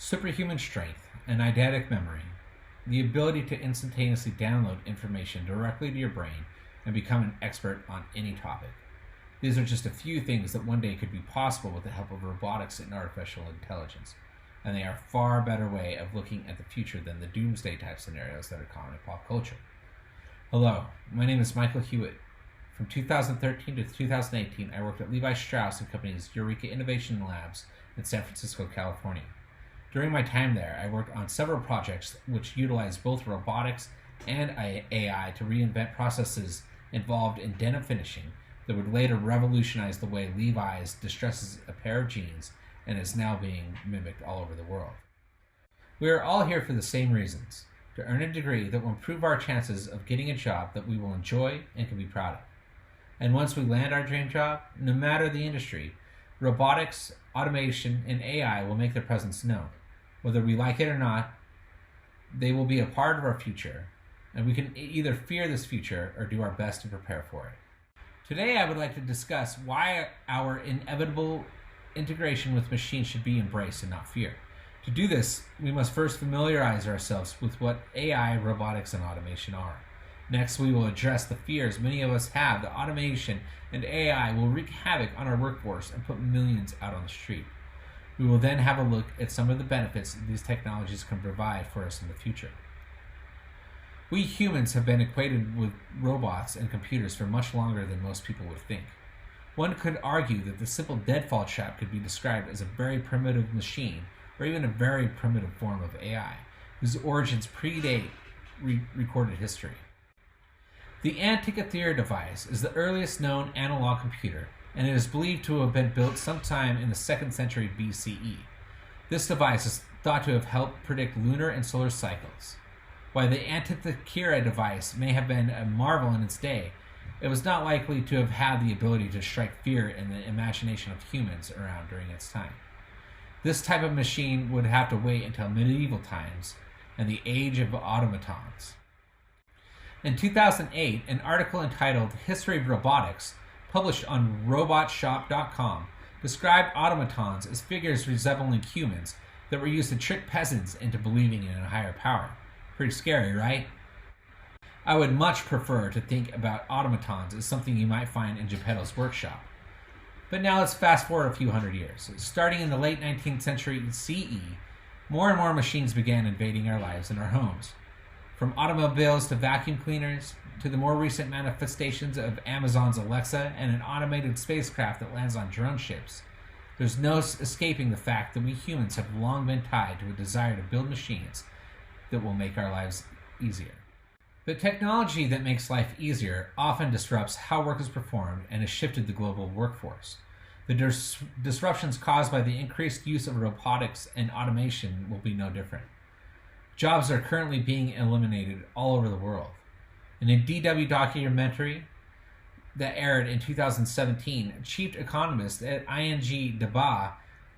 superhuman strength, and eidetic memory, the ability to instantaneously download information directly to your brain and become an expert on any topic. These are just a few things that one day could be possible with the help of robotics and artificial intelligence, and they are a far better way of looking at the future than the doomsday type scenarios that are common in pop culture. Hello, my name is Michael Hewitt. From 2013 to 2018, I worked at Levi Strauss & Company's Eureka Innovation Labs in San Francisco, California. During my time there, I worked on several projects which utilized both robotics and AI to reinvent processes involved in denim finishing that would later revolutionize the way Levi's distresses a pair of jeans and is now being mimicked all over the world. We are all here for the same reasons: to earn a degree that will improve our chances of getting a job that we will enjoy and can be proud of. And once we land our dream job, no matter the industry, robotics, automation, and AI will make their presence known. Whether we like it or not, they will be a part of our future, and we can either fear this future or do our best to prepare for it. Today, I would like to discuss why our inevitable integration with machines should be embraced and not feared. To do this, we must first familiarize ourselves with what AI, robotics, and automation are. Next, we will address the fears many of us have that automation and AI will wreak havoc on our workforce and put millions out on the street. We will then have a look at some of the benefits these technologies can provide for us in the future. We humans have been acquainted with robots and computers for much longer than most people would think. One could argue that the simple deadfall trap could be described as a very primitive machine, or even a very primitive form of AI, whose origins predate recorded history. The Antikythera device is the earliest known analog computer, and it is believed to have been built sometime in the 2nd century BCE. This device is thought to have helped predict lunar and solar cycles. While the Antikythera device may have been a marvel in its day, it was not likely to have had the ability to strike fear in the imagination of humans around during its time. This type of machine would have to wait until medieval times and the age of automatons. In 2008, an article entitled History of Robotics, published on robotshop.com, described automatons as figures resembling humans that were used to trick peasants into believing in a higher power. Pretty scary, right? I would much prefer to think about automatons as something you might find in Geppetto's workshop. But now let's fast forward a few hundred years. Starting in the late 19th century CE, more and more machines began invading our lives and our homes. From automobiles to vacuum cleaners, to the more recent manifestations of Amazon's Alexa and an automated spacecraft that lands on drone ships, there's no escaping the fact that we humans have long been tied to a desire to build machines that will make our lives easier. The technology that makes life easier often disrupts how work is performed and has shifted the global workforce. The disruptions caused by the increased use of robotics and automation will be no different. Jobs are currently being eliminated all over the world. In a DW documentary that aired in 2017, chief economist at ING DeBa,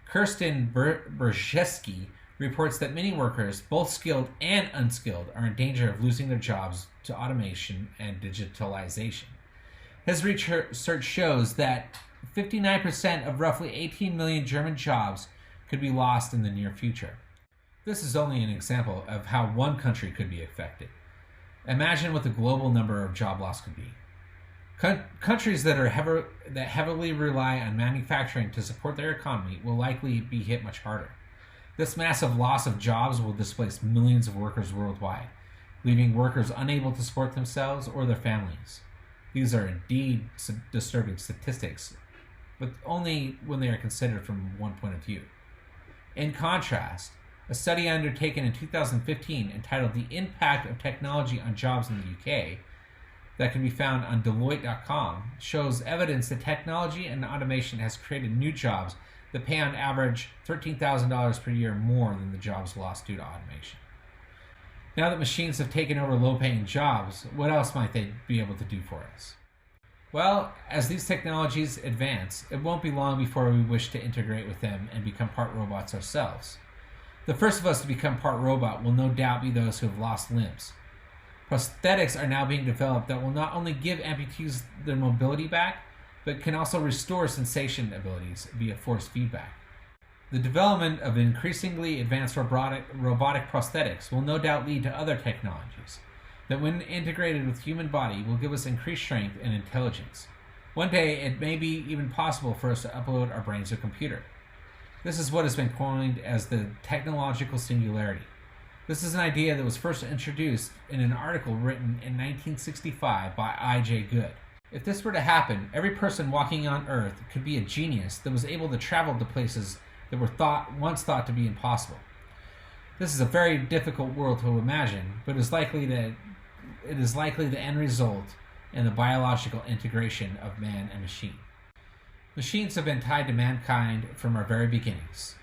Kirsten Brzezinski, reports that many workers, both skilled and unskilled, are in danger of losing their jobs to automation and digitalization. His research shows that 59% of roughly 18 million German jobs could be lost in the near future. This is only an example of how one country could be affected. Imagine what the global number of job loss could be. Countries that heavily rely on manufacturing to support their economy will likely be hit much harder. This massive loss of jobs will displace millions of workers worldwide, leaving workers unable to support themselves or their families. These are indeed disturbing statistics, but only when they are considered from one point of view. In contrast, a study undertaken in 2015 entitled The Impact of Technology on Jobs in the UK, that can be found on Deloitte.com, shows evidence that technology and automation has created new jobs that pay on average $13,000 per year more than the jobs lost due to automation. Now that machines have taken over low-paying jobs, what else might they be able to do for us? Well, as these technologies advance, it won't be long before we wish to integrate with them and become part robots ourselves. The first of us to become part robot will no doubt be those who have lost limbs. Prosthetics are now being developed that will not only give amputees their mobility back, but can also restore sensation abilities via force feedback. The development of increasingly advanced robotic prosthetics will no doubt lead to other technologies that, when integrated with human body, will give us increased strength and intelligence. One day, it may be even possible for us to upload our brains to a computer. This is what has been coined as the technological singularity. This is an idea that was first introduced in an article written in 1965 by I.J. Good. If this were to happen, every person walking on Earth could be a genius that was able to travel to places that were once thought to be impossible. This is a very difficult world to imagine, but it is likely the end result in the biological integration of man and machine. Machines have been tied to mankind from our very beginnings.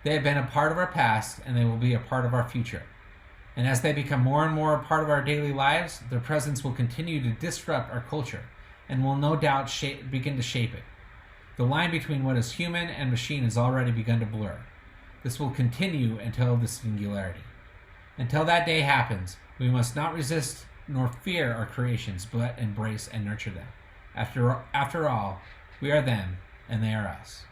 They have been a part of our past, and they will be a part of our future. And as they become more and more a part of our daily lives, their presence will continue to disrupt our culture and will no doubt begin to shape it. The line between what is human and machine has already begun to blur. This will continue until the singularity. Until that day happens, we must not resist nor fear our creations, but embrace and nurture them. After all, we are them, and they are us.